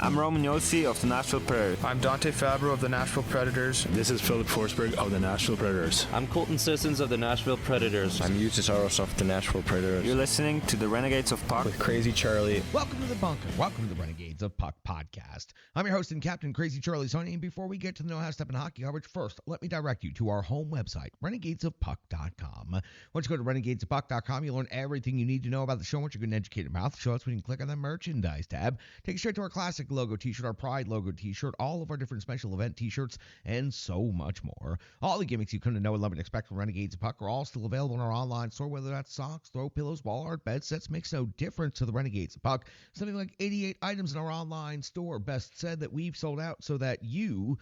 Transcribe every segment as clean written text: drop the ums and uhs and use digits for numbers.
I'm Roman Yossi of the Nashville Predators. I'm Dante Fabro of the Nashville Predators. This is Philip Forsberg of the Nashville Predators. I'm Colton Sissons of the Nashville Predators. I'm Eustace Aros of the Nashville Predators. You're listening to the Renegades of Puck with Crazy Charlie. Welcome to the bunker. Welcome to the Renegades of Puck podcast. I'm your host and captain, Crazy Charlie Saunier. And before we get to the Know How Step in Hockey coverage, first, let me direct you to our home website, renegadesofpuck.com. Once you go to renegadesofpuck.com, you'll learn everything you need to know about the show. Once you're an educated mouth, show us when you can click on the merchandise tab. Take you straight to our classic logo t-shirt, our Pride logo t-shirt, all of our different special event t-shirts, and so much more. All the gimmicks you come to know and love and expect from Renegades of Puck are all still available in our online store, whether that's socks, throw pillows, wall art, bed sets, makes no difference to the Renegades of Puck. Something like 88 items in our online store. Best said that we've sold out so that you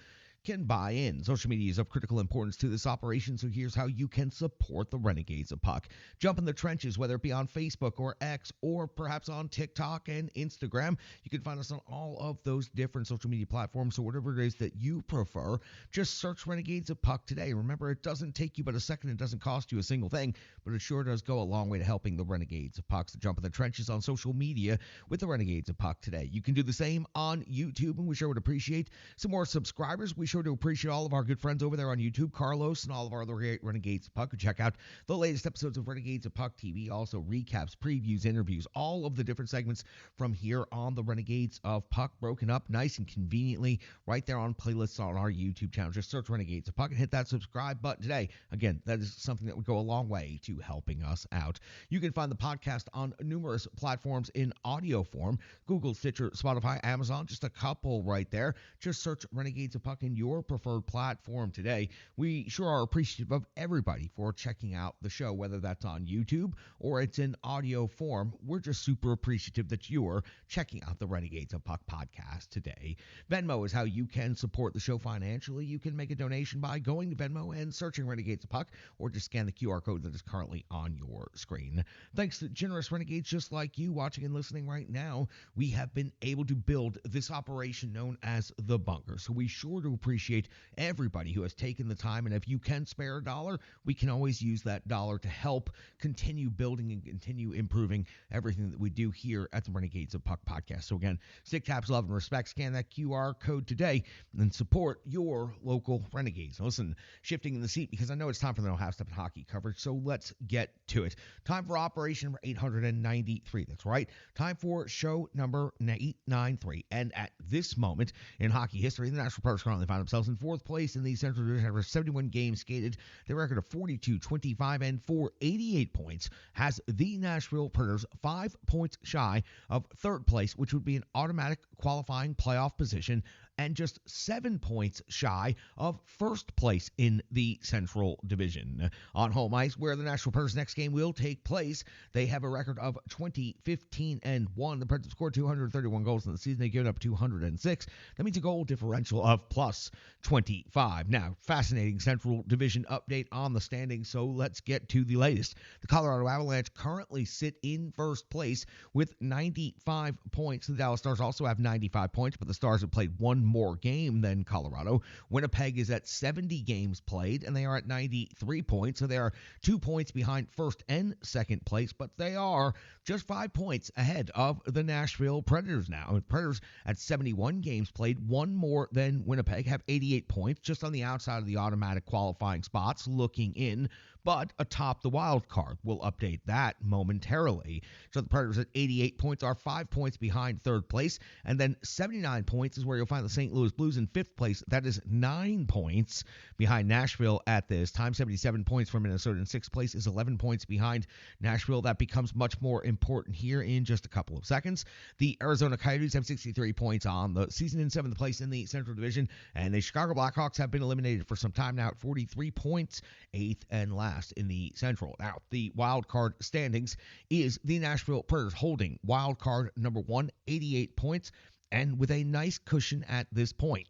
can buy in. Social media is of critical importance to this operation, so here's how you can support the Renegades of Puck. Jump in the trenches, whether it be on Facebook or X or perhaps on TikTok and Instagram. You can find us on all of those different social media platforms, so whatever it is that you prefer, just search Renegades of Puck today. Remember, it doesn't take you but a second. It doesn't cost you a single thing, but it sure does go a long way to helping the Renegades of Puck. So jump in the trenches on social media with the Renegades of Puck today. You can do the same on YouTube, and we sure would appreciate some more subscribers. We sure to appreciate all of our good friends over there on YouTube, Carlos and all of our other great Renegades of Puck. Check out the latest episodes of Renegades of Puck TV, also recaps, previews, interviews, all of the different segments from here on the Renegades of Puck, broken up nice and conveniently right there on playlists on our YouTube channel. Just search Renegades of Puck and hit that subscribe button today. Again, that is something that would go a long way to helping us out. You can find the podcast on numerous platforms in audio form: Google, Stitcher, Spotify, Amazon, just a couple right there. Just search Renegades of Puck in your preferred platform today. We sure are appreciative of everybody for checking out the show, whether that's on YouTube or it's in audio form. We're just super appreciative that you're checking out the Renegades of Puck podcast today. Venmo is how you can support the show financially. You can make a donation by going to Venmo and searching Renegades of Puck, or just scan the QR code that is currently on your screen. Thanks to generous Renegades just like you watching and listening right now, we have been able to build this operation known as The Bunker. So we sure do appreciate everybody who has taken the time, and if you can spare a dollar, we can always use that dollar to help continue building and continue improving everything that we do here at the Renegades of Puck podcast. So again, stick taps, love, and respect. Scan that QR code today and support your local Renegades. Now listen, shifting in the seat because I know it's time for the Know How Step in Hockey coverage, so let's get to it. Time for operation number 893. That's right. Time for show number 893. And at this moment in hockey history, the Nashville Predators currently find themselves in fourth place in the Central Division after 71 games skated. Their record of 42, 25, and 4, 88 points has the Nashville Predators 5 points shy of third place, which would be an automatic qualifying playoff position, and just 7 points shy of first place in the Central Division. On home ice, where the Nashville Predators' next game will take place, they have a record of 20, 15, and 1. The Predators scored 231 goals in the season. They've given up 206. That means a goal differential of plus 25. Now, fascinating Central Division update on the standings, so let's get to the latest. The Colorado Avalanche currently sit in first place with 95 points. The Dallas Stars also have 95 points, but the Stars have played one more game than Colorado. Winnipeg is at 70 games played, and they are at 93 points, so they are 2 points behind first and second place, but they are just 5 points ahead of the Nashville Predators now. The Predators at 71 games played, one more than Winnipeg, have 88 points, just on the outside of the automatic qualifying spots, looking in, but atop the wild card. We'll update that momentarily. So the Predators at 88 points are 5 points behind third place, and then 79 points is where you'll find the St. Louis Blues in fifth place. That is 9 points behind Nashville at this time. 77 points for Minnesota in sixth place is 11 points behind Nashville. That becomes much more important here in just a couple of seconds. The Arizona Coyotes have 63 points on the season in seventh place in the Central Division, and the Chicago Blackhawks have been eliminated for some time now at 43 points, eighth and last in the Central. Now, the wild card standings is the Nashville Predators holding wild card number 1, 88 points, and with a nice cushion at this point.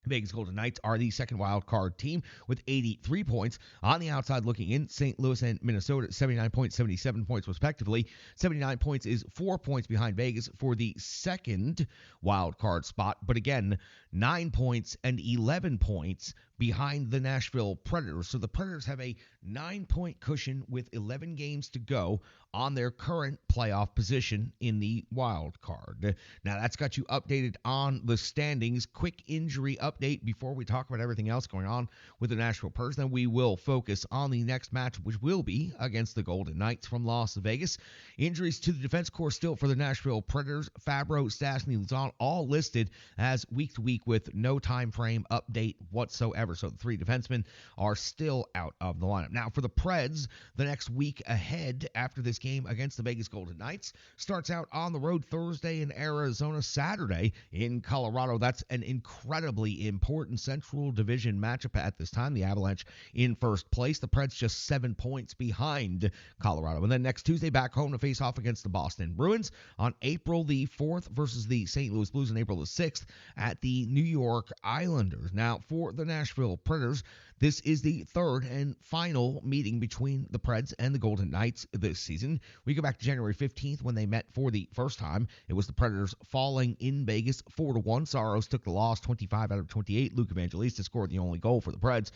Vegas Golden Knights are the second wild card team with 83 points. On the outside looking in, St. Louis and Minnesota, 79 points, 77 points respectively. 79 points is 4 points behind Vegas for the second wild card spot. But again, 9 points and 11 points behind the Nashville Predators. So the Predators have a 9-point cushion with 11 games to go on their current playoff position in the wild card. Now, that's got you updated on the standings. Quick injury update before we talk about everything else going on with the Nashville Predators. Then we will focus on the next match, which will be against the Golden Knights from Las Vegas. Injuries to the defense corps still for the Nashville Predators. Fabro, Stastny, Luzon, all listed as week-to-week with no time frame update whatsoever. So the three defensemen are still out of the lineup. Now, for the Preds, the next week ahead after this game against the Vegas Golden Knights starts out on the road Thursday in Arizona, Saturday in Colorado. That's an incredibly important Central Division matchup at this time. The Avalanche in first place. The Preds just 7 points behind Colorado. And then next Tuesday back home to face off against the Boston Bruins on April the 4th versus the St. Louis Blues on April the 6th at the New York Islanders. Now, for the Nashville Predators, this is the third and final meeting between the Preds and the Golden Knights this season. We go back to January 15th when they met for the first time. It was the Predators falling in Vegas 4-1. Saros took the loss 25 out of 28. Luke Evangelista scored the only goal for the Preds.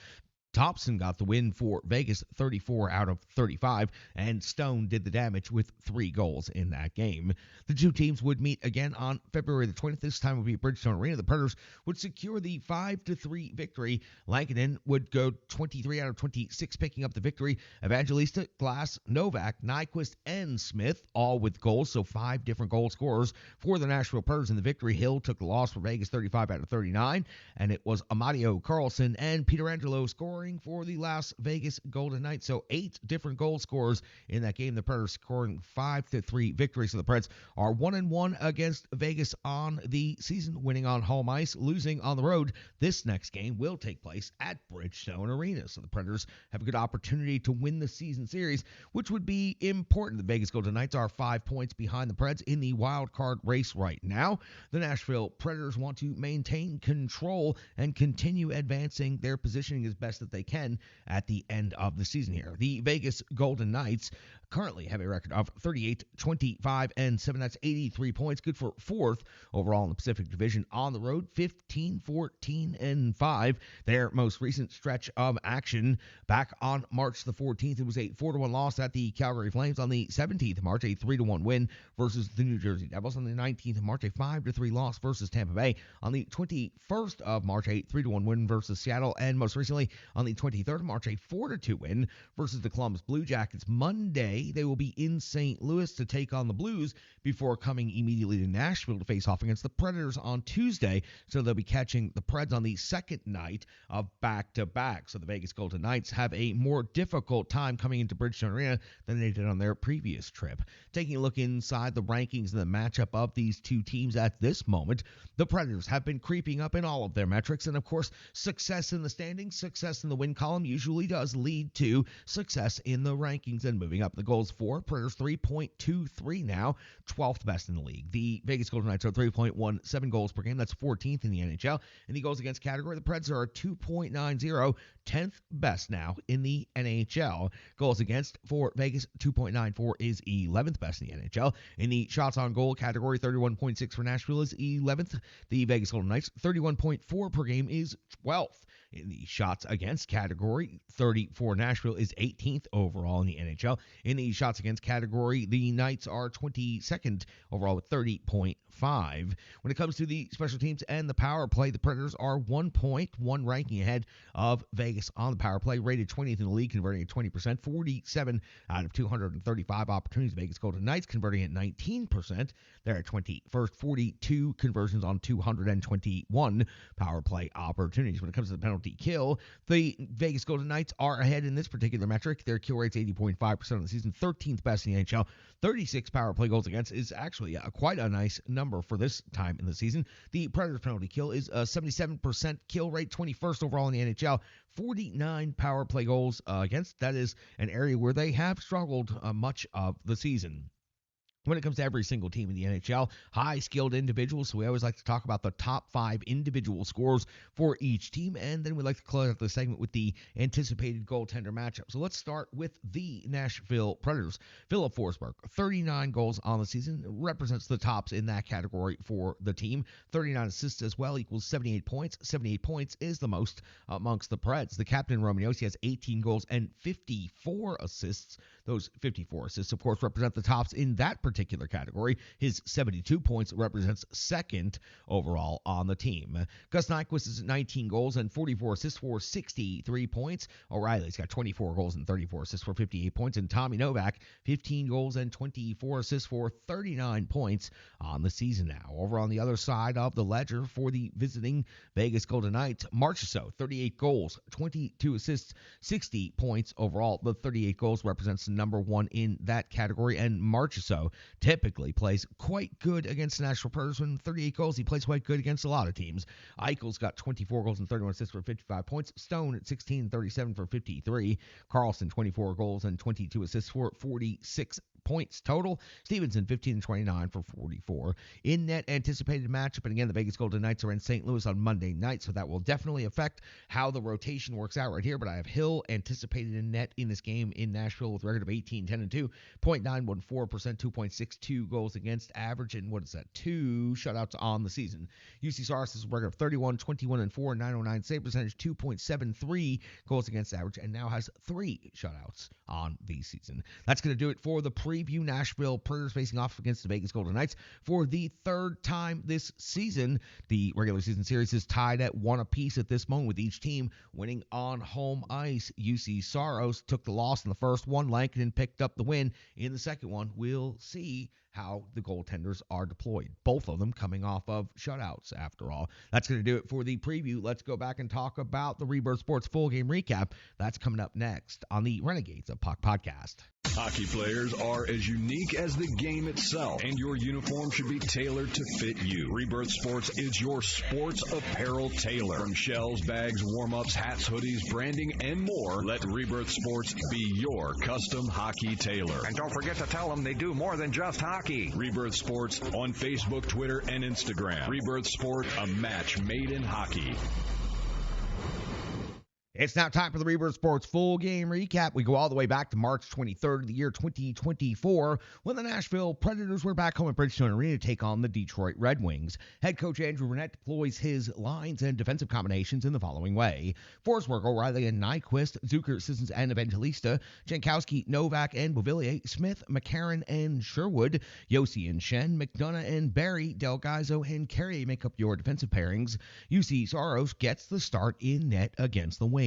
Thompson got the win for Vegas, 34 out of 35, and Stone did the damage with 3 goals in that game. The two teams would meet again on February the 20th. This time would be at Bridgestone Arena. The Predators would secure the 5-3 victory. Lankinen would go 23 out of 26, picking up the victory. Evangelista, Glass, Novak, Nyquist, and Smith, all with goals, so 5 different goal scorers for the Nashville Predators in the victory. Hill took the loss for Vegas, 35 out of 39, and it was Amadio Carlson and Pietrangelo scoring for the Las Vegas Golden Knights. So 8 different goal scorers in that game. The Predators scoring 5-3 victory. So the Preds are 1-1 against Vegas on the season, winning on home ice, losing on the road. This next game will take place at Bridgestone Arena. So the Predators have a good opportunity to win the season series, which would be important. The Vegas Golden Knights are 5 points behind the Preds in the wild card race right now. The Nashville Predators want to maintain control and continue advancing their positioning as best that they can at the end of the season here. The Vegas Golden Knights currently have a record of 38, 25, and 7. That's 83 points. Good for 4th overall in the Pacific Division. On the road, 15, 14, and 5. Their most recent stretch of action back on March the 14th. It was a 4-1 loss at the Calgary Flames. On the 17th of March, a 3-1 win versus the New Jersey Devils. On the 19th of March, a 5-3 loss versus Tampa Bay. On the 21st of March, a 3-1 win versus Seattle. And most recently, on the 23rd of March, a 4-2 win versus the Columbus Blue Jackets. Monday, they will be in St. Louis to take on the Blues before coming immediately to Nashville to face off against the Predators on Tuesday. So they'll be catching the Preds on the second night of back-to-back. So the Vegas Golden Knights have a more difficult time coming into Bridgestone Arena than they did on their previous trip. Taking a look inside the rankings and the matchup of these two teams at this moment, the Predators have been creeping up in all of their metrics. And of course, success in the standings, success in the win column usually does lead to success in the rankings and moving up. The goals for Predators 3.23 now, 12th best in the league. The Vegas Golden Knights are 3.17 goals per game. That's 14th in the NHL. In the goals against category, the Preds are 2.90, 10th best now in the NHL. Goals against for Vegas, 2.94 is 11th best in the NHL. In the shots on goal category, 31.6 for Nashville is 11th. The Vegas Golden Knights, 31.4 per game is 12th. In the shots against category, 30 for Nashville is 18th overall in the NHL. In the shots against category, the Knights are 22nd overall with 30.5. When it comes to the special teams and the power play, the Predators are 1 point, 1 ranking ahead of Vegas on the power play, rated 20th in the league, converting at 20%, 47 out of 235 opportunities. Vegas Golden Knights converting at 19%. They're at 21st, 42 conversions on 221 power play opportunities. When it comes to the penalty kill, the Vegas Golden Knights are ahead in this particular metric. Their kill rate's 80.5% of the season, 13th best in the NHL. 36 power play goals against is actually quite a nice number for this time in the season. The Predators penalty kill is a 77% kill rate, 21st overall in the NHL. 49 power play goals against. That is an area where they have struggled much of the season. when it comes to every single team in the NHL, high-skilled individuals. So we always like to talk about the top 5 individual scores for each team, and then we like to close out the segment with the anticipated goaltender matchup. So let's start with the Nashville Predators. Philip Forsberg, 39 goals on the season, represents the tops in that category for the team. 39 assists as well equals 78 points. 78 points is the most amongst the Preds. The captain, Roman Josi, has 18 goals and 54 assists. Those 54 assists, of course, represent the tops in that particular category. His 72 points represents second overall on the team. Gus Nyquist is at 19 goals and 44 assists for 63 points. O'Reilly's got 24 goals and 34 assists for 58 points. And Tommy Novak, 15 goals and 24 assists for 39 points on the season now. Over on the other side of the ledger for the visiting Vegas Golden Knights, Marchessault, 38 goals, 22 assists, 60 points overall. The 38 goals represents number 1 in that category, and Marchessault typically plays quite good against the Nashville Predators. When 38 goals, he plays quite good against a lot of teams. Eichel's got 24 goals and 31 assists for 55 points. Stone at 16 and 37 for 53. Carlson, 24 goals and 22 assists for 46 points total. Stevenson, 15 and 29 for 44. In net anticipated matchup, and again, the Vegas Golden Knights are in St. Louis on Monday night, so that will definitely affect how the rotation works out right here, but I have Hill anticipated in net in this game in Nashville with a record of 18, 10, and 2, .914%, 2.62 goals against average, and what is that, 2 shutouts on the season. UC Saros is a record of 31, 21, and 4, 909 save percentage, 2.73 goals against average, and now has 3 shutouts on the season. That's going to do it for the preview. Nashville Predators facing off against the Vegas Golden Knights for the 3rd time this season. The regular season series is tied at 1 apiece at this moment, with each team winning on home ice. UC Saros took the loss in the first one. Lankinen picked up the win in the second one. We'll see how the goaltenders are deployed. Both of them coming off of shutouts, after all. That's going to do it for the preview. Let's go back and talk about the Rebirth Sports full game recap. That's coming up next on the Renegades of Puck podcast. Hockey players are as unique as the game itself, and your uniform should be tailored to fit you. Rebirth Sports is your sports apparel tailor. From shells, bags, warm-ups, hats, hoodies, branding, and more, let Rebirth Sports be your custom hockey tailor. And don't forget to tell them they do more than just hockey. Rebirth Sports on Facebook, Twitter, and Instagram. Rebirth Sport, a match made in hockey. It's now time for the Rebirth Sports full game recap. We go all the way back to March 23rd of the year 2024, when the Nashville Predators were back home at Bridgestone Arena to take on the Detroit Red Wings. Head coach Andrew Burnett deploys his lines and defensive combinations in the following way: Forsberg, O'Reilly, and Nyquist, Zucker, Sissons, and Evangelista, Jankowski, Novak, and Beauvillier, Smith, McCarron, and Sherwood, Josi and Shen, McDonough and Barry, Delgado and Carrier make up your defensive pairings. UC Saros gets the start in net against the Wings.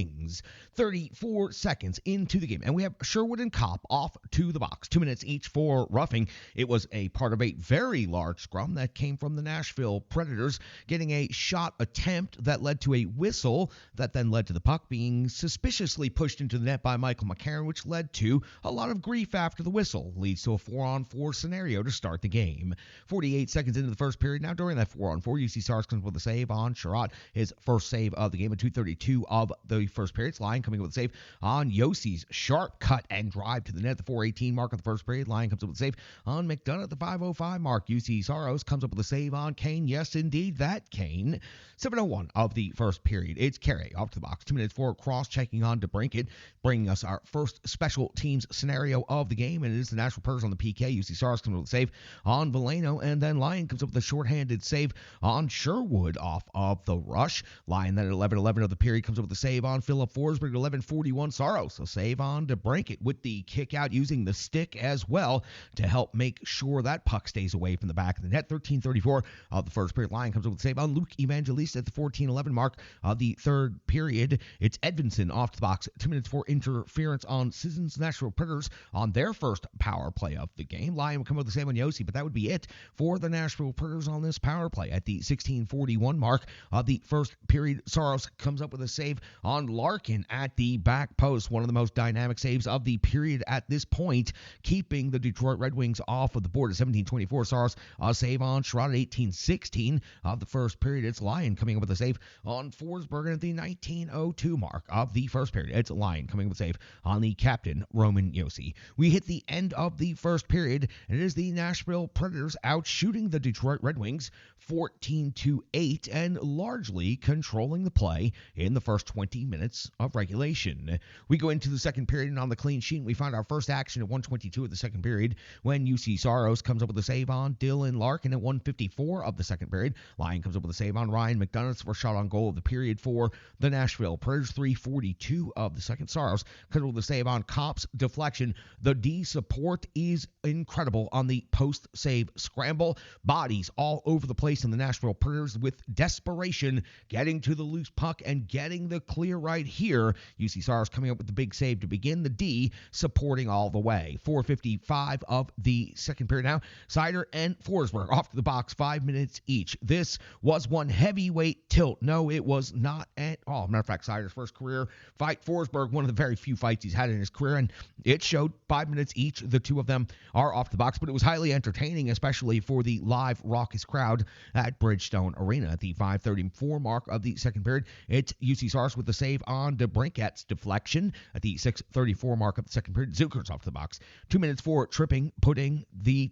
34 seconds into the game, and we have Sherwood and Kopp off to the box. 2 minutes each for roughing. It was a part of a very large scrum that came from the Nashville Predators, getting a shot attempt that led to a whistle that then led to the puck being suspiciously pushed into the net by Michael McCarron, which led to a lot of grief after the whistle. Leads to a 4-on-4 scenario to start the game. 48 seconds into the first period. Now during that 4-on-4, UC Saros comes with a save on Sherratt, his first save of the game at 2:32 of the first period. Line coming with a save on Yosi's sharp cut and drive to the net at the 4:18 mark of the first period. Line comes up with a save on McDonough at the 5:05 mark. UC Saros comes up with a save on Kane. Yes, indeed, that Kane. 7:01 of the first period. It's Carey off to the box. 2 minutes for cross-checking on DeBrincat, bringing us our first special teams scenario of the game, and it is the Nashville Predators on the PK. UC Saros comes up with a save on Veleno, and then Lyon comes up with a shorthanded save on Sherwood off of the rush. Lyon then at 11:11 of the period comes up with a save on Philip Forsberg. 11:41 Saros, a save on DeBrincat with the kick out using the stick as well to help make sure that puck stays away from the back of the net. 13:34 of the first period. Line comes up with a save on Luke Evangelista at the 14:11 mark of the third period. It's Edvinsson off to the box. 2 minutes for interference on Sissons. Nashville Predators on their first power play of the game. Lyon will come with the save on Josi, but that would be it for the Nashville Predators on this power play. At the 16:41 mark of the first period, Saros comes up with a save on on Larkin at the back post. One of the most dynamic saves of the period at this point, keeping the Detroit Red Wings off of the board at 17:24. Saros a save on Sherrod at 18:16 of the first period. It's Lyon coming up with a save on Forsberg at the 19:02 mark of the first period. It's Lyon coming up with a save on the captain, Roman Josi. We hit the end of the first period, and it is the Nashville Predators out shooting the Detroit Red Wings 14-8 and largely controlling the play in the first 20 minutes of regulation. We go into the second period, and on the clean sheet, we find our first action at 1:22 of the second period when UC Saros comes up with a save on Dylan Larkin at 1:54 of the second period. Lyon comes up with a save on Ryan McDonough. It's the first shot on goal of the period for the Nashville Predators. 3:42 of the second. Saros comes up with a save on Kopp's deflection. The D support is incredible on the post-save scramble. Bodies all over the place in the Nashville Predators with desperation, getting to the loose puck and getting the clear right here. UC Saros coming up with the big save to begin. The D supporting all the way. 4:55 of the second period now. Seider and Forsberg off to the box, 5 minutes each. This was one heavyweight tilt. No, it was not at all. Matter of fact, Seider's first career fight. Forsberg, one of the very few fights he's had in his career, and it showed 5 minutes each. The two of them are off the box, but it was highly entertaining, especially for the live raucous crowd at Bridgestone Arena. At the 5:34 mark of the second period, it's UC Saros with the save on DeBrincat's deflection. At the 6:34 mark of the second period, Zucker's off the box. 2 minutes for tripping, putting the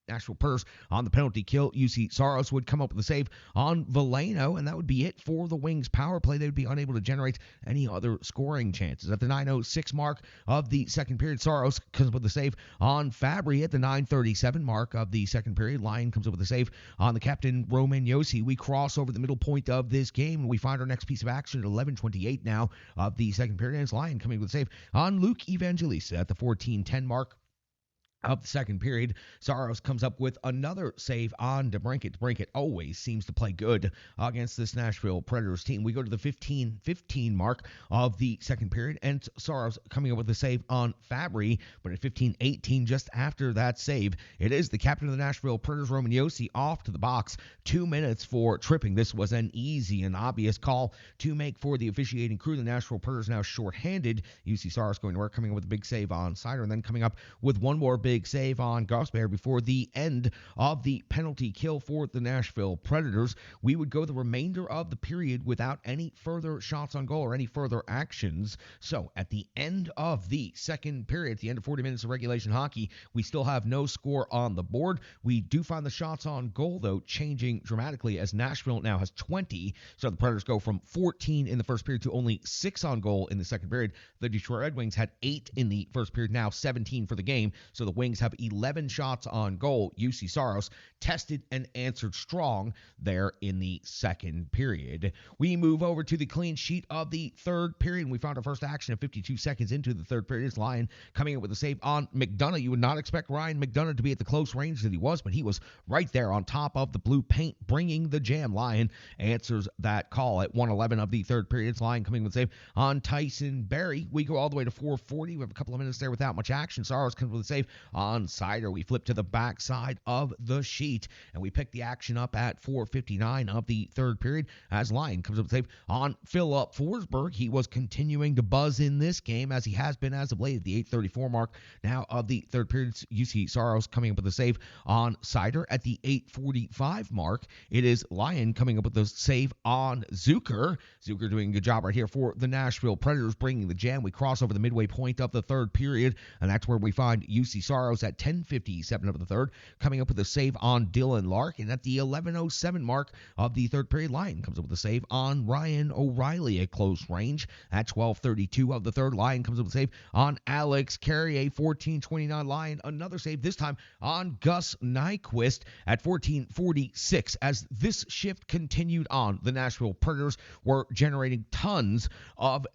Nashville Predators on the penalty kill. UC Saros would come up with a save on Veleno, and that would be it for the Wings power play. They would be unable to generate any other scoring chances. At the 9:06 mark of the second period, Saros comes up with a save on Fabry. At the 9:37 mark of the second period, Lyon comes up with a save on the captain, Roman Josi. We cross over the middle point of this game, and we find our next piece of action at 11:28 now of the second period, and it's Lyon coming with a save on Luke Evangelista. At the 14:10 mark of the second period, Saros comes up with another save on DeBrincat. DeBrincat always seems to play good against this Nashville Predators team. We go to the 15:15 mark of the second period, and Saros coming up with a save on Fabry. But at 15:18, just after that save, it is the captain of the Nashville Predators, Roman Josi, off to the box. 2 minutes for tripping. This was an easy and obvious call to make for the officiating crew. The Nashville Predators now shorthanded. UC Saros going to work, coming up with a big save on Seider, and then coming up with one more big save on Gosberg before the end of the penalty kill for the Nashville Predators. We would go the remainder of the period without any further shots on goal or any further actions. So at the end of the second period, at the end of 40 minutes of regulation hockey, we still have no score on the board. We do find the shots on goal, though, changing dramatically as Nashville now has 20. So the Predators go from 14 in the first period to only 6 on goal in the second period. The Detroit Red Wings had 8 in the first period, now 17 for the game. So the Wings have 11 shots on goal. UC Saros tested and answered strong there in the second period. We move over to the clean sheet of the third period, and we found our first action at 52 seconds into the third period. It's Lyon coming in with a save on McDonough. You would not expect Ryan McDonough to be at the close range that he was, but he was right there on top of the blue paint, bringing the jam. Lyon answers that call at 1:11 of the third period. It's Lyon coming with a save on Tyson Barrie. We go all the way to 4:40. We have a couple of minutes there without much action. Saros comes with a save on Seider. We flip to the backside of the sheet, and we pick the action up at 4:59 of the third period as Lyon comes up with a save on Philip Forsberg. He was continuing to buzz in this game as he has been as of late at the 8:34 mark now of the third period. UC Saros coming up with a save on Seider. At the 8:45 mark, it is Lyon coming up with the save on Zucker. Zucker doing a good job right here for the Nashville Predators, bringing the jam. We cross over the midway point of the third period, and that's where we find UC Saros at 10:57 of the third, coming up with a save on Dylan Larkin. At the 11:07 mark of the third period, Lyon comes up with a save on Ryan O'Reilly at close range. At 12:32 of the third, Lyon comes up with a save on Alex Carrier. 14:29, Lyon another save, this time on Gus Nyquist. At 14:46, as this shift continued on, the Nashville Predators were generating tons of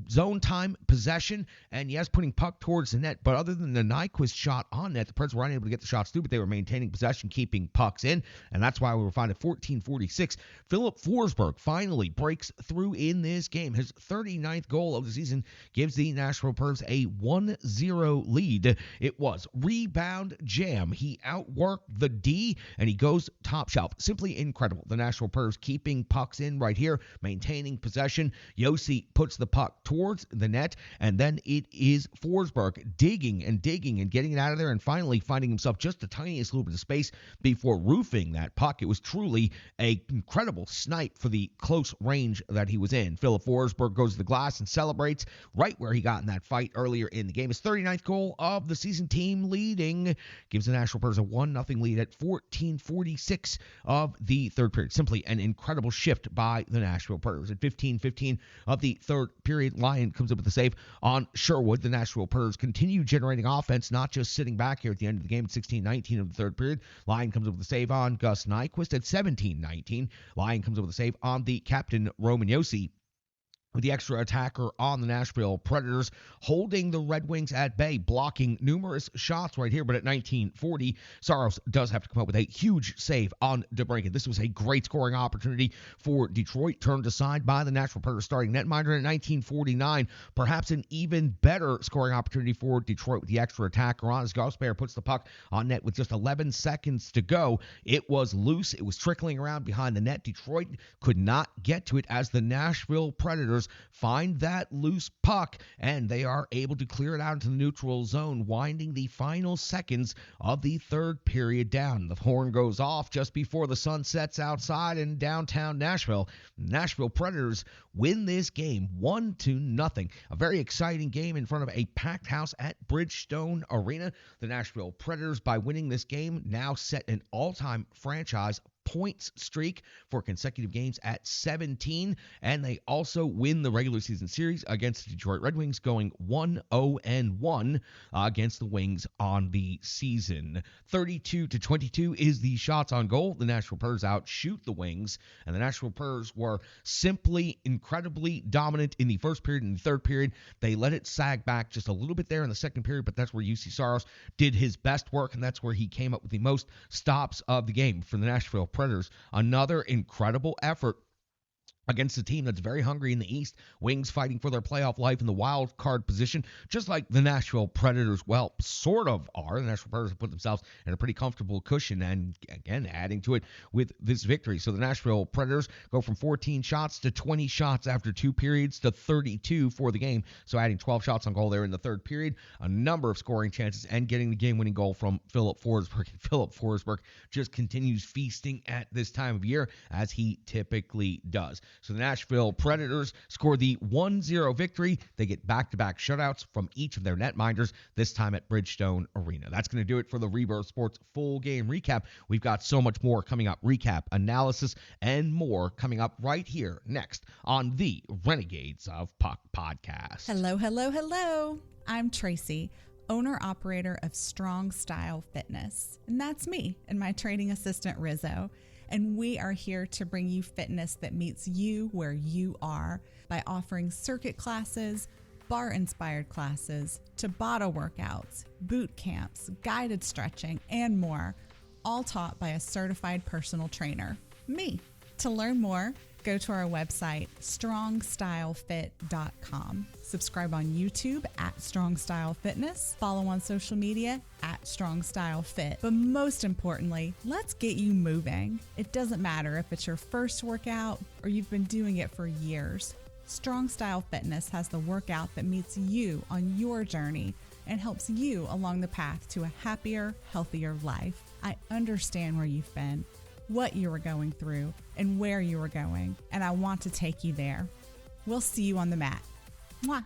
zone time possession, and yes, putting puck towards the net. But other than the Nyquist shot on net. The Preds were unable to get the shots through, but they were maintaining possession, keeping pucks in, and that's why we were fine at 14:46. Philip Forsberg finally breaks through in this game. His 39th goal of the season gives the Nashville Preds a 1-0 lead. It was rebound jam. He outworked the D, and he goes top shelf. Simply incredible. The Nashville Preds keeping pucks in right here, maintaining possession. Josi puts the puck towards the net, and then it is Forsberg digging and getting it out of there, and finally finding himself just the tiniest little bit of space before roofing that puck. It was truly an incredible snipe for the close range that he was in. Philip Forsberg goes to the glass and celebrates right where he got in that fight earlier in the game. His 39th goal of the season, team leading, gives the Nashville Preds a 1-0 lead at 14:46 of the third period. Simply an incredible shift by the Nashville Preds. At 15:15 of the third period, Lyon comes up with a save on Sherwood. The Nashville Preds continue generating offense, not just sitting back here at the end of the game at 16:19 of the third period. Lyon comes up with a save on Gus Nyquist at 17:19. Lyon comes up with a save on the captain, Roman Josi, with the extra attacker on the Nashville Predators, holding the Red Wings at bay, blocking numerous shots right here. But at 19:40, Saros does have to come up with a huge save on DeBrincat. This was a great scoring opportunity for Detroit, turned aside by the Nashville Predators starting netminder. At 19:49, perhaps an even better scoring opportunity for Detroit with the extra attacker on, as Gosper puts the puck on net with just 11 seconds to go. It was loose. It was trickling around behind the net. Detroit could not get to it as the Nashville Predators find that loose puck, and they are able to clear it out into the neutral zone, winding the final seconds of the third period down. The horn goes off just before the sun sets outside in downtown Nashville. Nashville Predators win this game 1-0. A very exciting game in front of a packed house at Bridgestone Arena. The Nashville Predators, by winning this game, now set an all-time franchise points streak for consecutive games at 17, and they also win the regular season series against the Detroit Red Wings, going 1-0-1 against the Wings on the season. 32-22 is the shots on goal. The Nashville Predators outshoot the Wings, and the Nashville Predators were simply incredibly dominant in the first period and the third period. They let it sag back just a little bit there in the second period, but that's where UC Saros did his best work, and that's where he came up with the most stops of the game for the Nashville Predators. Another incredible effort against a team that's very hungry in the East. Wings fighting for their playoff life in the wild card position, just like the Nashville Predators, well, sort of are. The Nashville Predators have put themselves in a pretty comfortable cushion, and again, adding to it with this victory. So the Nashville Predators go from 14 shots to 20 shots after two periods to 32 for the game. So adding 12 shots on goal there in the third period, a number of scoring chances, and getting the game-winning goal from Philip Forsberg. And Philip Forsberg just continues feasting at this time of year, as he typically does. So the Nashville Predators score the 1-0 victory. They get back-to-back shutouts from each of their netminders, this time at Bridgestone Arena. That's going to do it for the Rebirth Sports full game recap. We've got so much more coming up. Recap, analysis, and more coming up right here next on the Renegades of Puck podcast. Hello, hello, hello. I'm Tracy, owner-operator of Strong Style Fitness. And that's me and my training assistant, Rizzo. And we are here to bring you fitness that meets you where you are by offering circuit classes, bar-inspired classes, Tabata workouts, boot camps, guided stretching, and more, all taught by a certified personal trainer, me. To learn more, go to our website, strongstylefit.com. Subscribe on YouTube at Strong Style Fitness. Follow on social media at Strong Style Fit. But most importantly, let's get you moving. It doesn't matter if it's your first workout or you've been doing it for years. Strong Style Fitness has the workout that meets you on your journey and helps you along the path to a happier, healthier life. I understand where you've been, what you were going through, and where you were going, and I want to take you there. We'll see you on the mat. Mwah.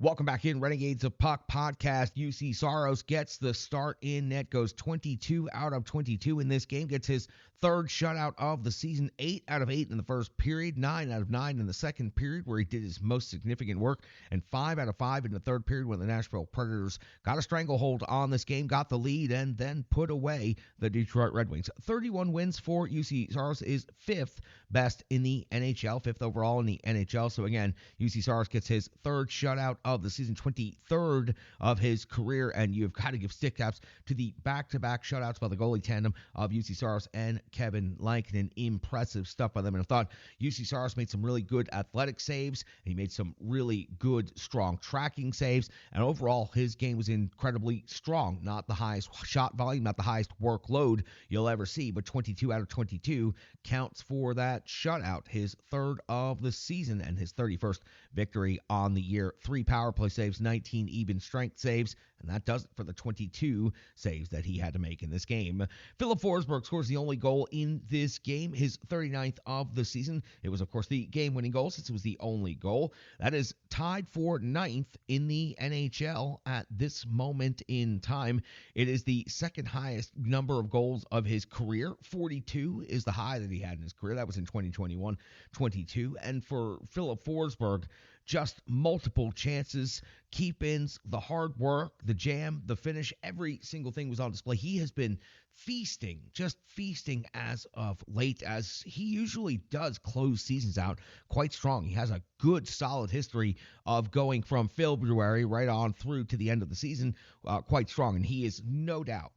Welcome back in Renegades of Puck podcast. UC Saros gets the start in net, goes 22 out of 22 in this game, gets his third shutout of the season, 8 out of 8 in the first period, 9 out of 9 in the second period where he did his most significant work, and 5 out of 5 in the third period when the Nashville Predators got a stranglehold on this game, got the lead, and then put away the Detroit Red Wings. 31 wins for UC Saros is 5th best in the NHL, 5th overall in the NHL. So again, UC Saros gets his third shutout of the season, 23rd of his career, and you've got to give stick taps to the back-to-back shutouts by the goalie tandem of UC Saros and Kevin Lankinen. Impressive stuff by them, and I thought UC Saros made some really good athletic saves. He made some really good, strong tracking saves, and overall, his game was incredibly strong. Not the highest shot volume, not the highest workload you'll ever see, but 22 out of 22 counts for that shutout, his third of the season and his 31st victory on the year. 3 power play saves, 19 even strength saves, and that does it for the 22 saves that he had to make in this game. Philip Forsberg scores the only goal in this game, his 39th of the season. It was, of course, the game-winning goal since it was the only goal. That is tied for 9th in the NHL at this moment in time. It is the second highest number of goals of his career. 42 is the high that he had in his career. That was in 2021-22. And for Philip Forsberg, just multiple chances, keep-ins, the hard work, the jam, the finish, every single thing was on display. He has been feasting, just feasting as of late, as he usually does close seasons out quite strong. He has a good, solid history of going from February right on through to the end of the season quite strong, and he is no doubt,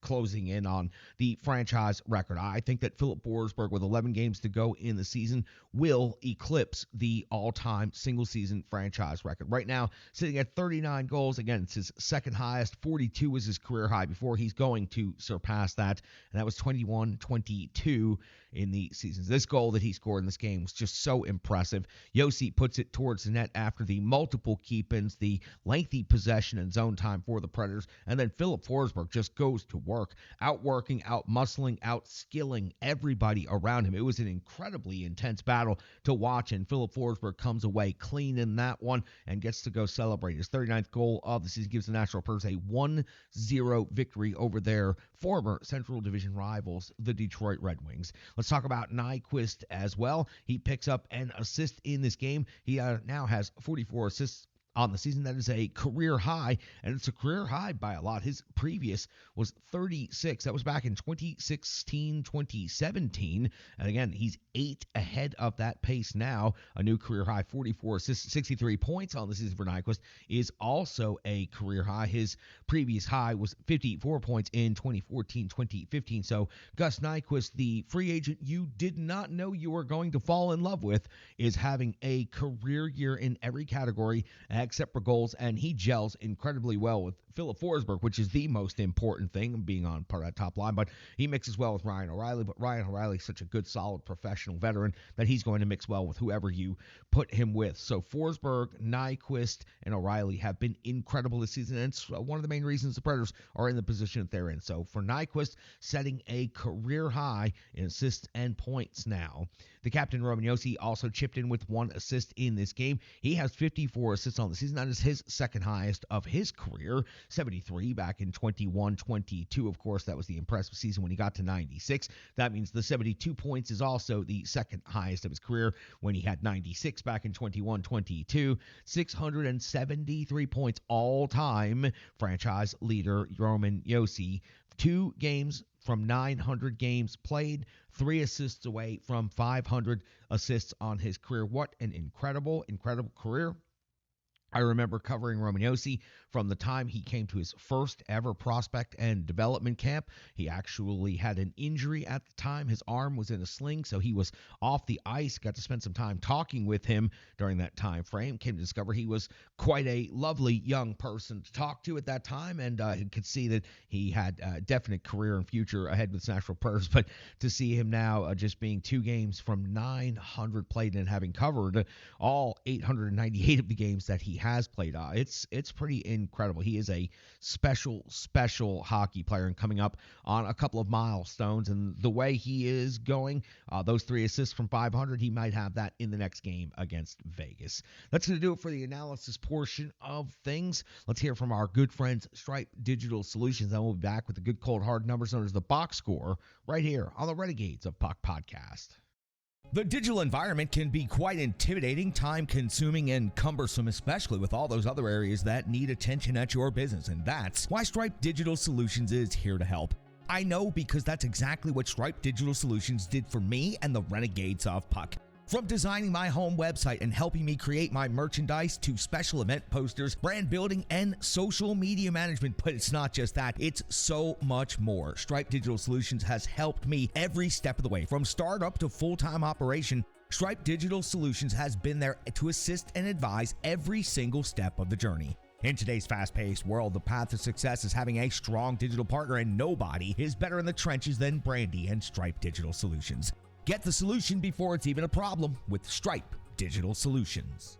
closing in on the franchise record. I think that Philip Forsberg, with 11 games to go in the season, will eclipse the all-time single-season franchise record. Right now, sitting at 39 goals. Again, it's his second highest. 42 was his career high before. He's going to surpass that, and that was 21-22 in the seasons. This goal that he scored in this game was just so impressive. Josi puts it towards the net after the multiple keep-ins, the lengthy possession and zone time for the Predators, and then Philip Forsberg just goes to work, outworking, out-muscling, out-skilling everybody around him. It was an incredibly intense battle to watch, and Philip Forsberg comes away clean in that one and gets to go celebrate. His 39th goal of the season gives the Nashville Predators a 1-0 victory over their former Central Division rivals, the Detroit Red Wings. Let's talk about Nyquist as well. He picks up an assist in this game. He now has 44 assists on the season. That is a career high, and it's a career high by a lot. His previous was 36. That was back in 2016, 2017. And again, he's 8 ahead of that pace now. A new career high, 44 assists, 63 points on the season for Nyquist is also a career high. His previous high was 54 points in 2014, 2015. So Gus Nyquist, the free agent you did not know you were going to fall in love with, is having a career year in every category except for goals, and he gels incredibly well with Philip Forsberg, which is the most important thing, being on part of that top line. But he mixes well with Ryan O'Reilly, but Ryan O'Reilly is such a good, solid professional veteran that he's going to mix well with whoever you put him with. So Forsberg, Nyquist, and O'Reilly have been incredible this season, and it's one of the main reasons the Predators are in the position that they're in. So for Nyquist, setting a career high in assists and points now. The captain, Roman Josi, also chipped in with 1 assist in this game. He has 54 assists on the season. That is his second highest of his career, 73 back in 21-22. Of course, that was the impressive season when he got to 96. That means the 72 points is also the second highest of his career when he had 96 back in 21-22. 673 points all-time. Franchise leader Roman Josi. 2 games from 900 games played, 3 assists away from 500 assists on his career. What an incredible career. I remember covering Roman Josi from the time he came to his first ever prospect and development camp. He actually had an injury at the time. His arm was in a sling, so he was off the ice. Got to spend some time talking with him during that time frame. Came to discover he was quite a lovely young person to talk to at that time, and could see that he had a definite career and future ahead with Nashville Predators. But to see him now just being 2 games from 900 played and having covered all 898 of the games that he has played, it's pretty incredible. He is a special hockey player and coming up on a couple of milestones, and the way he is going, those 3 assists from 500, he might have that in the next game against Vegas. That's going to do it for the analysis portion of things. Let's hear from our good friends Stripe Digital Solutions, and we'll be back with the good cold hard numbers known as the box score right here on the Renegades of Puck podcast. The digital environment can be quite intimidating, time-consuming, and cumbersome, especially with all those other areas that need attention at your business, and that's why Stripe Digital Solutions is here to help. I know, because that's exactly what Stripe Digital Solutions did for me and the Renegades of Puck. From designing my home website and helping me create my merchandise to special event posters, brand building, and social media management. But it's not just that, it's so much more. Stripe Digital Solutions has helped me every step of the way. From startup to full-time operation, Stripe Digital Solutions has been there to assist and advise every single step of the journey. In today's fast-paced world, the path to success is having a strong digital partner, and nobody is better in the trenches than Brandy and Stripe Digital Solutions. Get the solution before it's even a problem with Stripe Digital Solutions.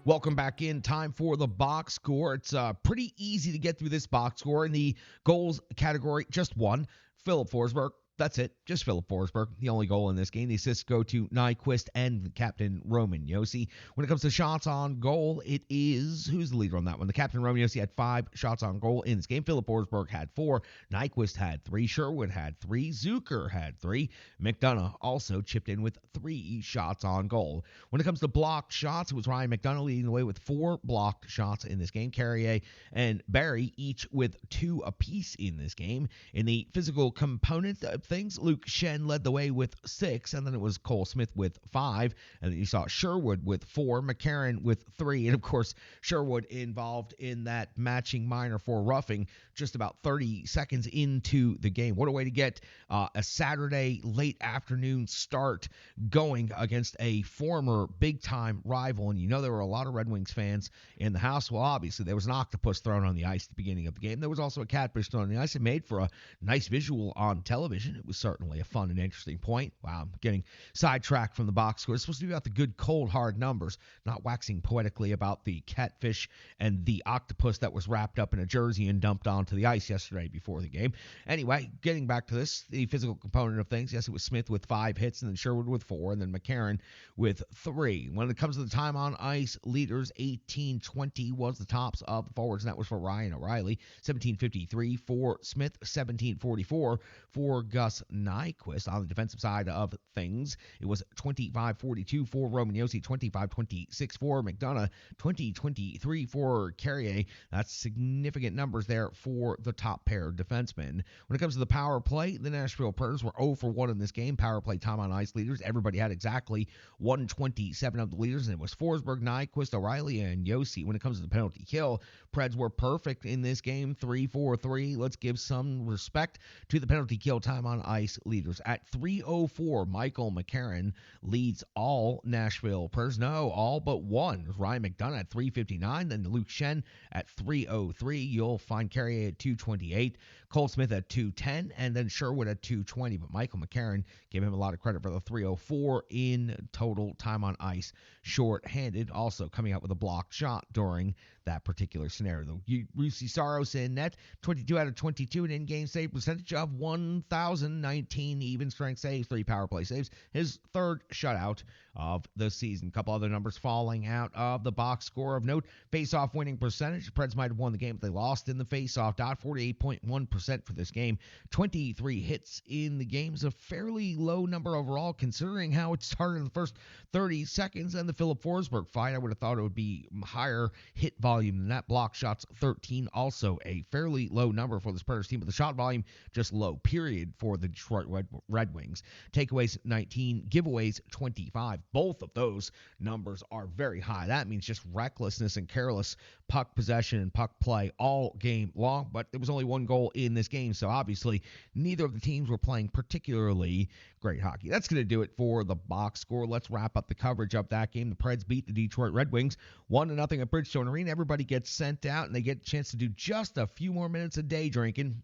Welcome back in. Time for the box score. It's pretty easy to get through this box score. In the goals category, just one, Philip Forsberg. That's it. Just Philip Forsberg, the only goal in this game. The assists go to Nyquist and Captain Roman Josi. When it comes to shots on goal, it is, who's the leader on that one? The Captain Roman Josi had 5 shots on goal in this game. Philip Forsberg had 4. Nyquist had 3. Sherwood had 3. Zucker had 3. McDonough also chipped in with 3 shots on goal. When it comes to blocked shots, it was Ryan McDonough leading the way with 4 blocked shots in this game. Carrier and Barry each with 2 apiece in this game. In the physical component of things, Luke Shen led the way with 6, and then it was Cole Smith with 5, and then you saw Sherwood with 4, McCarron with 3, and of course Sherwood involved in that matching minor for roughing just about 30 seconds into the game. What a way to get a Saturday late afternoon start going against a former big-time rival, and you know there were a lot of Red Wings fans in the house. Well, obviously there was an octopus thrown on the ice at the beginning of the game. There was also a catfish thrown on the ice. It made for a nice visual on television. It was certainly a fun and interesting point. Wow, I'm getting sidetracked from the box score. It's supposed to be about the good, cold, hard numbers, not waxing poetically about the catfish and the octopus that was wrapped up in a jersey and dumped onto the ice yesterday before the game. Anyway, getting back to this, the physical component of things, yes, it was Smith with 5 hits, and then Sherwood with 4, and then McCarron with 3. When it comes to the time on ice leaders, 18:20 was the tops of the forwards, and that was for Ryan O'Reilly. 17:53 for Smith, 17:44 for Gus Nyquist. On the defensive side of things, it was 25:42 for Roman Josi, 25:26 for McDonough, 20:23 for Carrier. That's significant numbers there for the top pair of defensemen. When it comes to the power play, the Nashville Predators were 0 for 1 in this game. Power play time on ice leaders, everybody had exactly 127 of the leaders, and it was Forsberg, Nyquist, O'Reilly, and Josi. When it comes to the penalty kill, Preds were perfect in this game, 3-4-3. Let's give some respect to the penalty kill time on ice leaders. At 3:04, Michael McCarron leads all Nashville Predators. No, all but one. Ryan McDonough at 3:59, then Luke Shen at 3:03. You'll find Carrier at 2:28, Cole Smith at 2:10, and then Sherwood at 2:20. But Michael McCarron gave him a lot of credit for the 3:04 in total time on ice, short-handed, also coming out with a blocked shot during that particular scenario. Rusi Saros in net, 22 out of 22, an in-game save percentage of 1,019, even strength saves, 3 power play saves, his 3rd shutout of the season. A couple other numbers falling out of the box score of note. Face-off winning percentage. The Preds might have won the game, but they lost in the face-off dot, 48.1% for this game. 23 hits in the game is a fairly low number overall, considering how it started in the first 30 seconds. And the Philip Forsberg fight, I would have thought it would be higher hit volume than that. Block shots, 13, also a fairly low number for this Predators team, but the shot volume just low, period, for the Detroit Red Wings. Takeaways, 19, giveaways, 25. Both of those numbers are very high. That means just recklessness and careless puck possession and puck play all game long, but there was only one goal in this game, so obviously neither of the teams were playing particularly great hockey. That's going to do it for the box score. Let's wrap up the coverage of that game. The Preds beat the Detroit Red Wings 1-0 at Bridgestone Arena. Everybody gets sent out, and they get a chance to do just a few more minutes of day drinking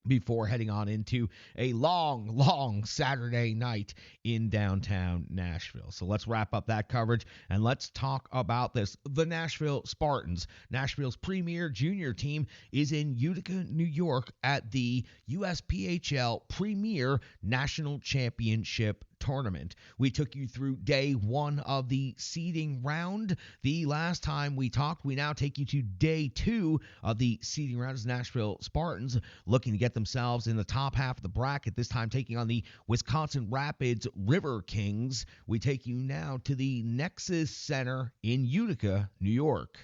before heading on into a long Saturday night in downtown Nashville. So let's wrap up that coverage, and let's talk about this. The Nashville Spartans, Nashville's premier junior team, is in Utica, New York at the USPHL Premier National Championship Tournament. We took you through day 1 of the seeding round. The last time we talked, we now take you to day 2 of the seeding round as Nashville Spartans looking to get themselves in the top half of the bracket, this time taking on the Wisconsin Rapids River Kings. We take you now to the Nexus Center in Utica, New York.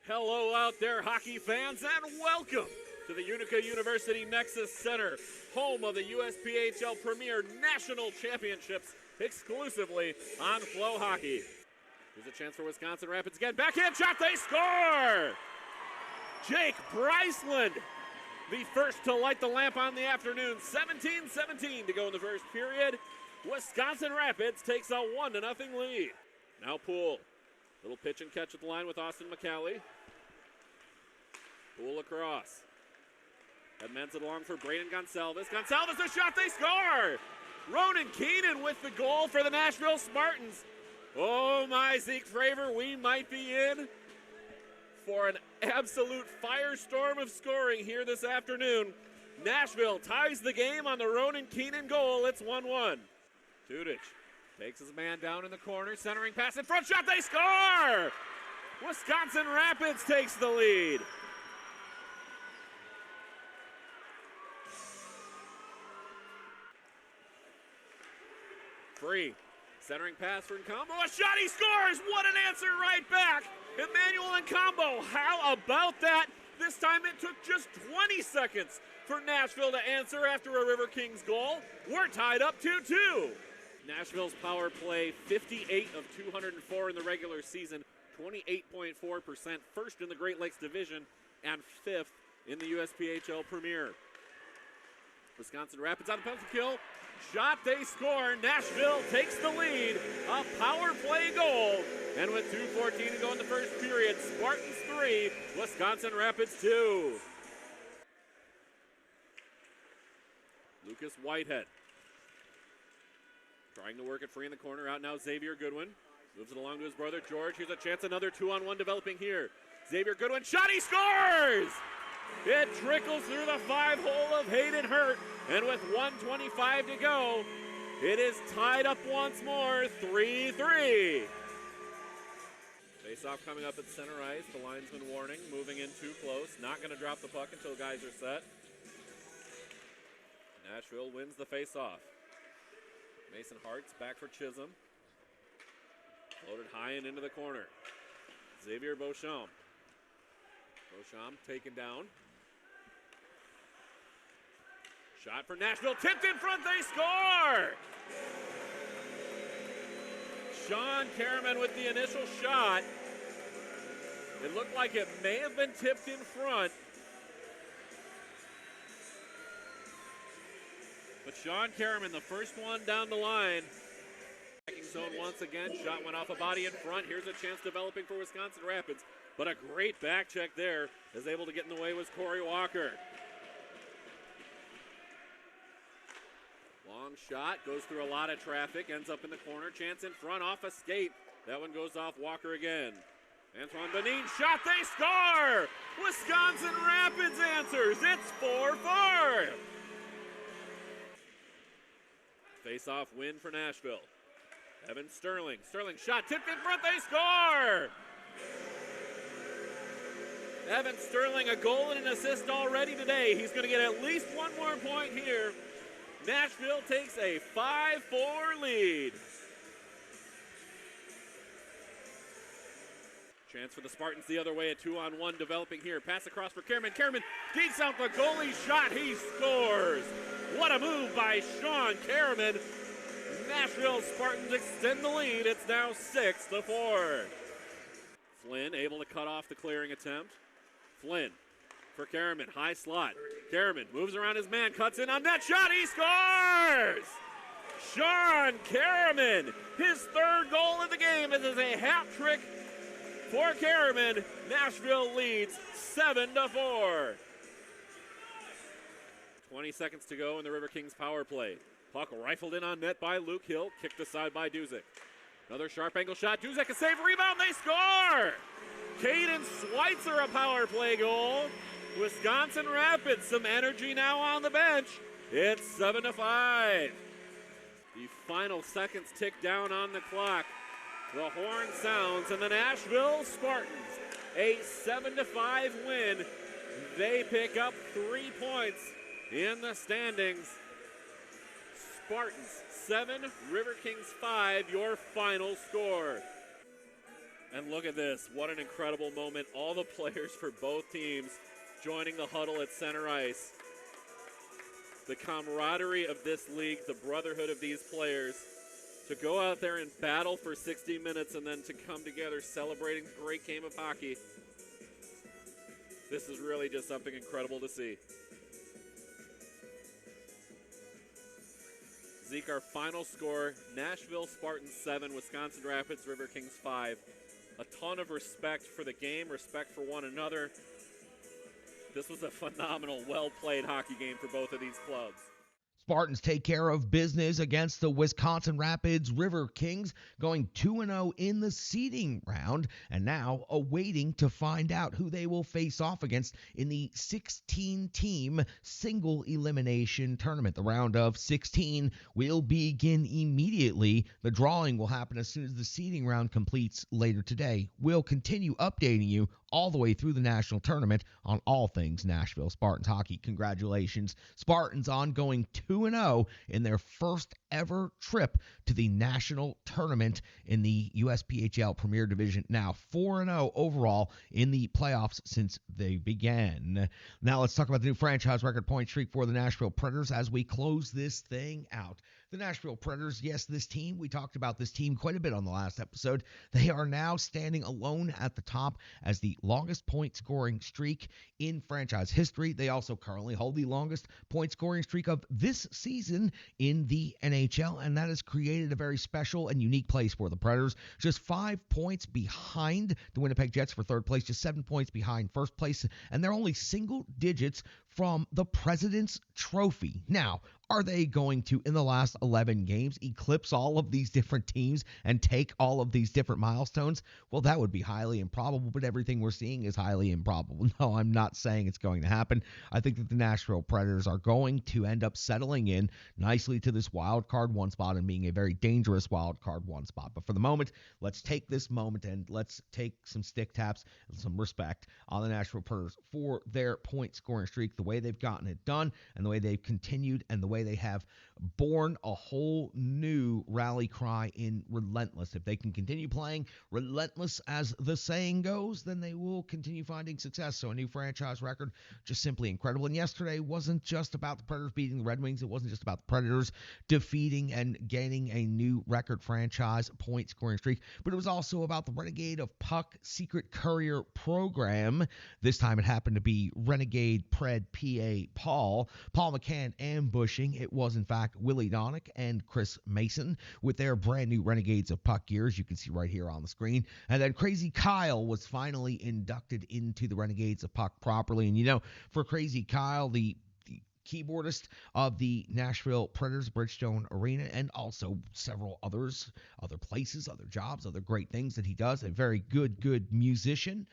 Hello out there, hockey fans, and welcome to the Utica University Nexus Center, home of the USPHL Premier National Championships exclusively on Flow Hockey. Here's a chance for Wisconsin Rapids again. Backhand shot, they score! Jake Bryceland, the first to light the lamp on the afternoon. 17-17 to go in the first period. Wisconsin Rapids takes a 1-0 lead. Now Poole. Little pitch and catch at the line with Austin McCallie. Poole across. Headmans it along for Braden Gonsalves. Gonsalves, a shot, they score! Ronan Keenan with the goal for the Nashville Spartans. Oh my, Zeke Fravor, we might be in for an absolute firestorm of scoring here this afternoon. Nashville ties the game on the Ronan Keenan goal. It's 1-1. Tudic takes his man down in the corner, centering pass in front, shot, they score! Wisconsin Rapids takes the lead. Free, centering pass for Ncambo, a shot, he scores! What an answer right back! Emmanuel Ncambo, how about that? This time it took just 20 seconds for Nashville to answer after a River Kings goal. We're tied up 2-2. Nashville's power play, 58 of 204 in the regular season, 28.4%, first in the Great Lakes Division, and fifth in the USPHL Premier. Wisconsin Rapids on the penalty kill. Shot, they score. Nashville takes the lead. A power play goal. And with 2:14 to go in the first period, Spartans 3, Wisconsin Rapids 2. Lucas Whitehead trying to work it free in the corner. Out now Xavier Goodwin. Moves it along to his brother George. Here's a chance, another 2-on-1 developing here. Xavier Goodwin, shot, he scores! It trickles through the 5-hole of Hayden Hurt. And with 1:25 to go, it is tied up once more, 3-3. Face-off coming up at center ice. The linesman warning, moving in too close. Not going to drop the puck until guys are set. Nashville wins the face-off. Mason Hart's back for Chisholm. Loaded high and into the corner. Xavier Beauchamp. Beauchamp taken down. Shot for Nashville, tipped in front, they score! Sean Karaman with the initial shot. It looked like it may have been tipped in front. But Sean Karaman, the first one down the line. Attacking zone once again, shot went off a body in front. Here's a chance developing for Wisconsin Rapids. But a great back check there, is able to get in the way was Corey Walker. Long shot, goes through a lot of traffic, ends up in the corner. Chance in front, off a skate. That one goes off Walker again. Antoine Benin, shot, they score! Wisconsin Rapids answers, it's 4-4. Face-off win for Nashville. Evan Sterling, shot, tipped in front, they score! Evan Sterling, a goal and an assist already today. He's going to get at least one more point here. Nashville takes a 5-4 lead. Chance for the Spartans the other way, a 2-on-1 developing here. Pass across for Karaman. Karaman geeks out the goalie shot. He scores. What a move by Sean Karaman. Nashville Spartans extend the lead. It's now 6-4. Flynn able to cut off the clearing attempt. Flynn for Karaman, high slot. Karaman moves around his man, cuts in on net shot, he scores! Sean Karaman, his third goal of the game. This is a hat trick for Karaman. Nashville leads 7-4. 20 seconds to go in the River Kings power play. Puck rifled in on net by Luke Hill, kicked aside by Duzick. Another sharp angle shot, Duzick a save, rebound, they score! Caden Schweitzer, a power play goal. Wisconsin Rapids, some energy now on the bench. It's 7-5. The final seconds tick down on the clock. The horn sounds, and the Nashville Spartans, a 7-5 win. They pick up 3 points in the standings. Spartans 7, River Kings 5, your final score. And look at this, what an incredible moment. All the players for both teams joining the huddle at center ice. The camaraderie of this league, the brotherhood of these players, to go out there and battle for 60 minutes and then to come together celebrating a great game of hockey. This is really just something incredible to see. Zeke, our final score, Nashville Spartans 7, Wisconsin Rapids River Kings 5. A ton of respect for the game, respect for one another. This was a phenomenal, well-played hockey game for both of these clubs. Spartans take care of business against the Wisconsin Rapids River Kings, going 2-0 in the seeding round, and now awaiting to find out who they will face off against in the 16-team single elimination tournament. The round of 16 will begin immediately. The drawing will happen as soon as the seeding round completes later today. We'll continue updating you all the way through the national tournament on all things Nashville Spartans hockey. Congratulations, Spartans, on going 2-0 in their first ever trip to the national tournament in the USPHL Premier Division. Now 4-0 overall in the playoffs since they began. Now let's talk about the new franchise record point streak for the Nashville Predators as we close this thing out. The Nashville Predators, yes, this team, we talked about this team quite a bit on the last episode. They are now standing alone at the top as the longest point-scoring streak in franchise history. They also currently hold the longest point-scoring streak of this season in the NHL, and that has created a very special and unique place for the Predators. Just 5 points behind the Winnipeg Jets for third place, just 7 points behind first place, and they're only single digits from the President's Trophy. Now, are they going to, in the last 11 games, eclipse all of these different teams and take all of these different milestones? Well, that would be highly improbable, but everything we're seeing is highly improbable. No, I'm not saying it's going to happen. I think that the Nashville Predators are going to end up settling in nicely to this wild card 1 spot and being a very dangerous wild card 1 spot. But for the moment, let's take this moment and let's take some stick taps and some respect on the Nashville Predators for their point scoring streak, the way they've gotten it done and the way they've continued and the way they have born a whole new rally cry in relentless. If they can continue playing relentless, as the saying goes, then they will continue finding success. So a new franchise record, just simply incredible. And yesterday wasn't just about the Predators beating the Red Wings. It wasn't just about the Predators defeating and gaining a new record franchise point scoring streak, but it was also about the Renegade of Puck Secret Courier program. This time it happened to be Renegade Pred PA Paul McCann ambushing. It was, in fact, Willie Donick and Chris Mason with their brand new Renegades of Puck gears. You can see right here on the screen. And then Crazy Kyle was finally inducted into the Renegades of Puck properly. And, you know, for Crazy Kyle, the keyboardist of the Nashville Predators Bridgestone Arena, and also several other places, other jobs, other great things that he does. A very good musician.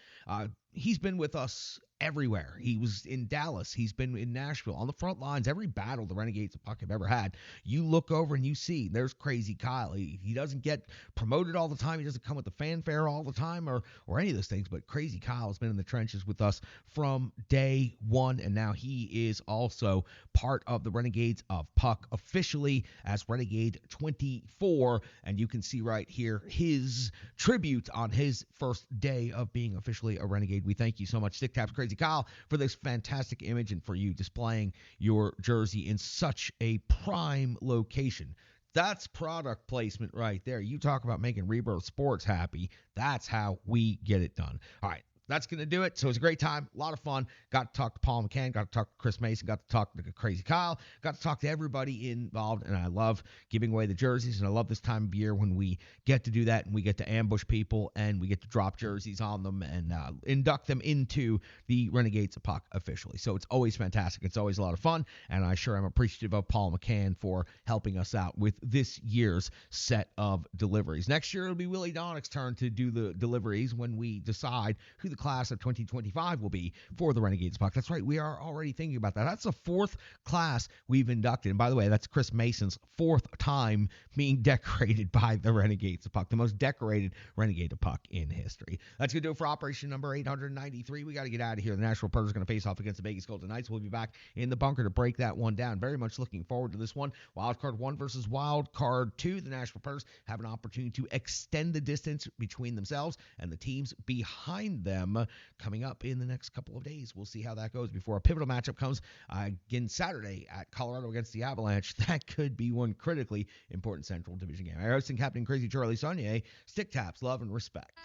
He's been with us everywhere. He was in Dallas. He's been in Nashville, on the front lines, every battle the Renegades of Puck have ever had. You look over and you see there's Crazy Kyle. He doesn't get promoted all the time. He doesn't come with the fanfare all the time or any of those things, but Crazy Kyle has been in the trenches with us from day one, and now he is also part of the Renegades of Puck officially as Renegade 24, and you can see right here his tribute on his first day of being officially a Renegade. We thank you so much, Stick Taps Crazy Kyle, for this fantastic image and for you displaying your jersey in such a prime location. That's product placement right there. You talk about making Rebirth Sports happy. That's how we get it done. All right. That's going to do it. So it was a great time, a lot of fun. Got to talk to Paul McCann, got to talk to Chris Mason, got to talk to Crazy Kyle, got to talk to everybody involved, and I love giving away the jerseys, and I love this time of year when we get to do that, and we get to ambush people, and we get to drop jerseys on them and induct them into the Renegades of Puck officially. So it's always fantastic. It's always a lot of fun, and I sure am appreciative of Paul McCann for helping us out with this year's set of deliveries. Next year, it'll be Willie Donick's turn to do the deliveries when we decide who the class of 2025 will be for the Renegades Puck. That's right. We are already thinking about that. That's the fourth class we've inducted. And by the way, that's Chris Mason's fourth time being decorated by the Renegades of Puck, the most decorated Renegade of Puck in history. That's going to do it for operation number 893. We got to get out of here. The Nashville Predators are going to face off against the Vegas Golden Knights. We'll be back in the bunker to break that one down. Very much looking forward to this one. Wild Card 1 versus Wild Card 2. The Nashville Predators have an opportunity to extend the distance between themselves and the teams behind them p.m. coming up in the next couple of days. We'll see how that goes before a pivotal matchup comes again Saturday at Colorado against the Avalanche. That could be one critically important Central Division game. I host and Captain Crazy Charlie Saunier. Stick taps, love, and respect.